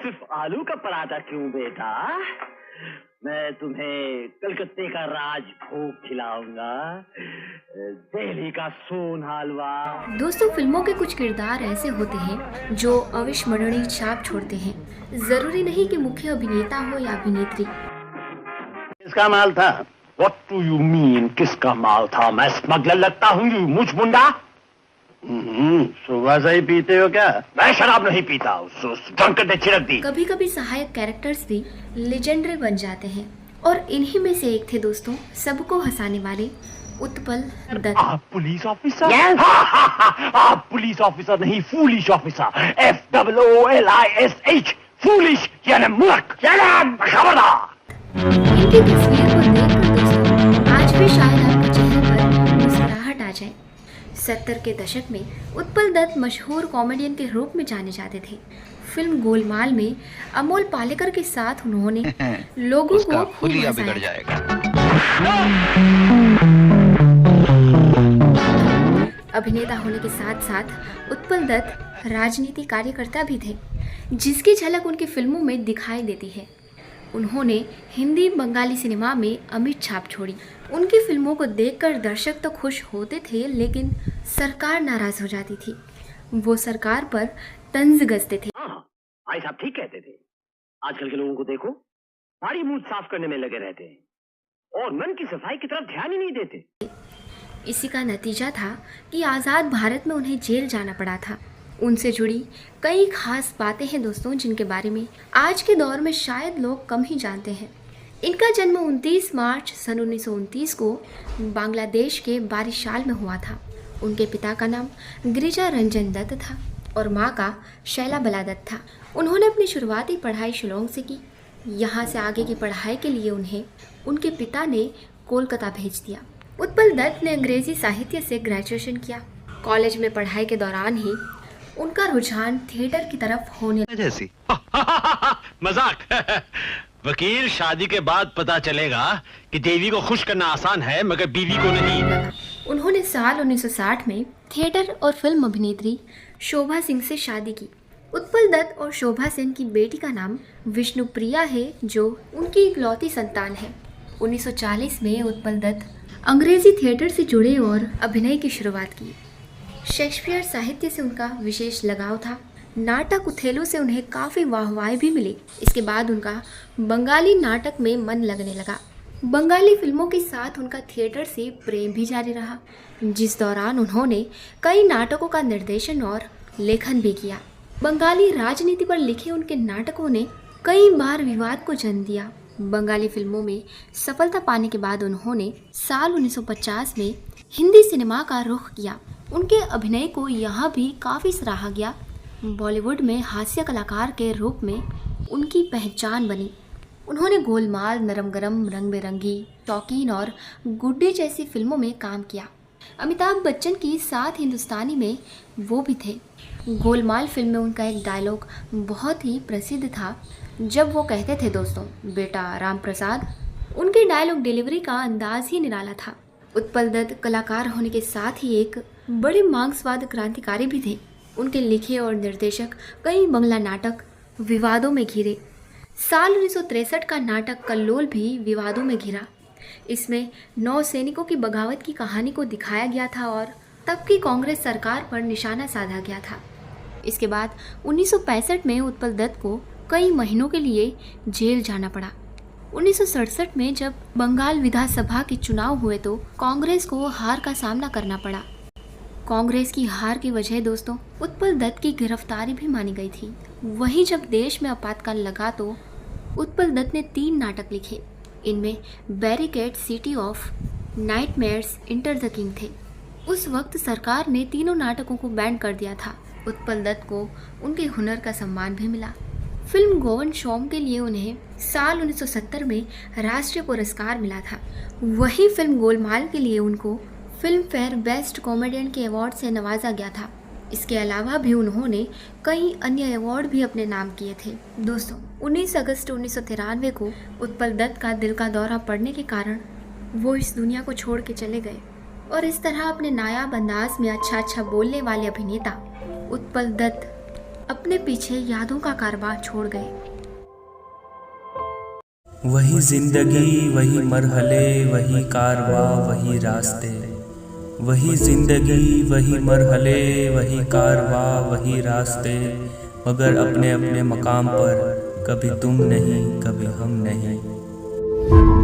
सिर्फ आलू का पराठा क्यों बेटा? मैं तुम्हें कलकत्ते का राज भोग खिलाऊंगा, दिल्ली का सोन हलवा। दोस्तों, फिल्मों के कुछ किरदार ऐसे होते हैं जो अविस्मरणीय छाप छोड़ते हैं। जरूरी नहीं कि मुख्य अभिनेता हो या अभिनेत्री। किसका माल था? What do you mean किसका माल था? मैं स्मगलर लगता हूँ मुझ मुंडा? सुबह से ही पीते हो क्या? मैं शराब नहीं पीता, ड्रंकन ने छिड़क दी। कभी कभी सहायक कैरेक्टर्स भी लेजेंडरी बन जाते हैं और इन्हीं में से एक थे दोस्तों, सबको हंसाने वाले उत्पल दत्त। आप पुलिस ऑफिसर? आप पुलिस ऑफिसर नहीं, फूलिश ऑफिसर। FOOLISH, फूलिश यानी मूर्ख, खबरदार। इनकी तस्वीर को देखकर दोस्तों आज भी शायद आपके चेहरे पर मुस्कुराहट आ जाए। 70 के दशक में उत्पल दत्त मशहूर कॉमेडियन के रूप में जाने जाते थे। फिल्म गोलमाल में अमोल पालेकर के साथ उन्होंने लोगों को खूब हंसाया। अभिनेता होने के साथ साथ उत्पल दत्त राजनीति कार्यकर्ता भी थे, जिसकी झलक उनकी फिल्मों में दिखाई देती है। उन्होंने हिंदी बंगाली सिनेमा में अमिट छाप छोड़ी। उनकी फिल्मों को देखकर दर्शक तो खुश होते थे, लेकिन सरकार नाराज हो जाती थी। वो सरकार पर तंज कसते थे। भाई साहब ठीक कहते थे। आजकल के लोगों को देखो, सारी मुंह साफ करने में लगे रहते हैं और मन की सफाई की तरफ ध्यान ही नहीं देते। इसी का नतीजा था कि आज़ाद भारत में उन्हें जेल जाना पड़ा था। उनसे जुड़ी कई खास बातें हैं दोस्तों, जिनके बारे में आज के दौर में शायद लोग कम ही जानते हैं। इनका जन्म 29 मार्च सन 1929 को बांग्लादेश के बारिशाल में हुआ था। उनके पिता का नाम गिरिजा रंजन दत्त था और माँ का शैला बला दत्त था। उन्होंने अपनी शुरुआती पढ़ाई शिलोंग से की। यहाँ से आगे की पढ़ाई के लिए उन्हें उनके पिता ने कोलकाता भेज दिया। उत्पल दत्त ने अंग्रेजी साहित्य से ग्रेजुएशन किया। कॉलेज में पढ़ाई के दौरान ही उनका रुझान थिएटर की तरफ होने जैसी मजाक। वकील, शादी के बाद पता चलेगा कि देवी को खुश करना आसान है मगर बीवी को नहीं। उन्होंने साल 1960 में थिएटर और फिल्म अभिनेत्री शोभा सिंह से शादी की। उत्पल दत्त और शोभा सिंह की बेटी का नाम विष्णुप्रिया है, जो उनकी इकलौती संतान है। 1940 में उत्पल दत्त अंग्रेजी थिएटर से जुड़े और अभिनय की शुरुआत की। शेक्सपियर साहित्य से उनका विशेष लगाव था। नाटक उथेलो से उन्हें काफ़ी वाहवाही भी मिली। इसके बाद उनका बंगाली नाटक में मन लगने लगा। बंगाली फिल्मों के साथ उनका थिएटर से प्रेम भी जारी रहा, जिस दौरान उन्होंने कई नाटकों का निर्देशन और लेखन भी किया। बंगाली राजनीति पर लिखे उनके नाटकों ने कई बार विवाद को जन्म दिया। बंगाली फिल्मों में सफलता पाने के बाद उन्होंने साल 1950 में हिंदी सिनेमा का रुख किया। उनके अभिनय को यहाँ भी काफ़ी सराहा गया। बॉलीवुड में हास्य कलाकार के रूप में उनकी पहचान बनी। उन्होंने गोलमाल, नरम गरम, रंग बिरंगी, शौकीन और गुड्डे जैसी फिल्मों में काम किया। अमिताभ बच्चन की साथ हिंदुस्तानी में वो भी थे। गोलमाल फिल्म में उनका एक डायलॉग बहुत ही प्रसिद्ध था, जब वो कहते थे दोस्तों, बेटा राम प्रसाद। उनकी डायलॉग डिलीवरी का अंदाज ही निराला था। उत्पल दत्त कलाकार होने के साथ ही एक बड़े मार्क्सवाद क्रांतिकारी भी थे। उनके लिखे और निर्देशक कई बंगला नाटक विवादों में घिरे। साल 1963 का नाटक कल्लोल भी विवादों में घिरा। इसमें 9 सैनिकों की बगावत की कहानी को दिखाया गया था और तब की कांग्रेस सरकार पर निशाना साधा गया था। इसके बाद 1965 में उत्पल दत्त को कई महीनों के लिए जेल जाना पड़ा। 1967 में जब बंगाल विधानसभा के चुनाव हुए तो कांग्रेस को हार का सामना करना पड़ा। कांग्रेस की हार की वजह दोस्तों उत्पल दत्त की गिरफ्तारी भी मानी गई थी। वहीं जब देश में आपातकाल लगा तो उत्पल दत्त ने 3 नाटक लिखे। इनमें barricade, city of nightmares, enter the king थे। उस वक्त सरकार ने तीनों नाटकों को बैन कर दिया था। उत्पल दत्त को उनके हुनर का सम्मान भी मिला। फिल्म गोवन शॉम के लिए उन्हें साल 1970 में राष्ट्रीय पुरस्कार मिला था। वही फिल्म गोलमाल के लिए उनको फिल्म फेयर बेस्ट कॉमेडियन के अवार्ड से नवाजा गया था। इसके अलावा भी उन्होंने कई अन्य अवार्ड भी अपने नाम किए थे। दोस्तों 19 अगस्त 1993 को उत्पल दत्त का दिल का दौरा पड़ने के कारण वो इस दुनिया को छोड़ के चले गए और इस तरह अपने नायाब अंदाज में अच्छा बोलने वाले अभिनेता उत्पल दत्त अपने पीछे यादों का कारवां छोड़ गए। वही जिंदगी, वही मरहले, वही कारवां, वही रास्ते। वही जिंदगी, वही मरहले, वही कारवां, वही रास्ते, मगर अपने अपने मकाम पर कभी तुम नहीं, कभी हम नहीं।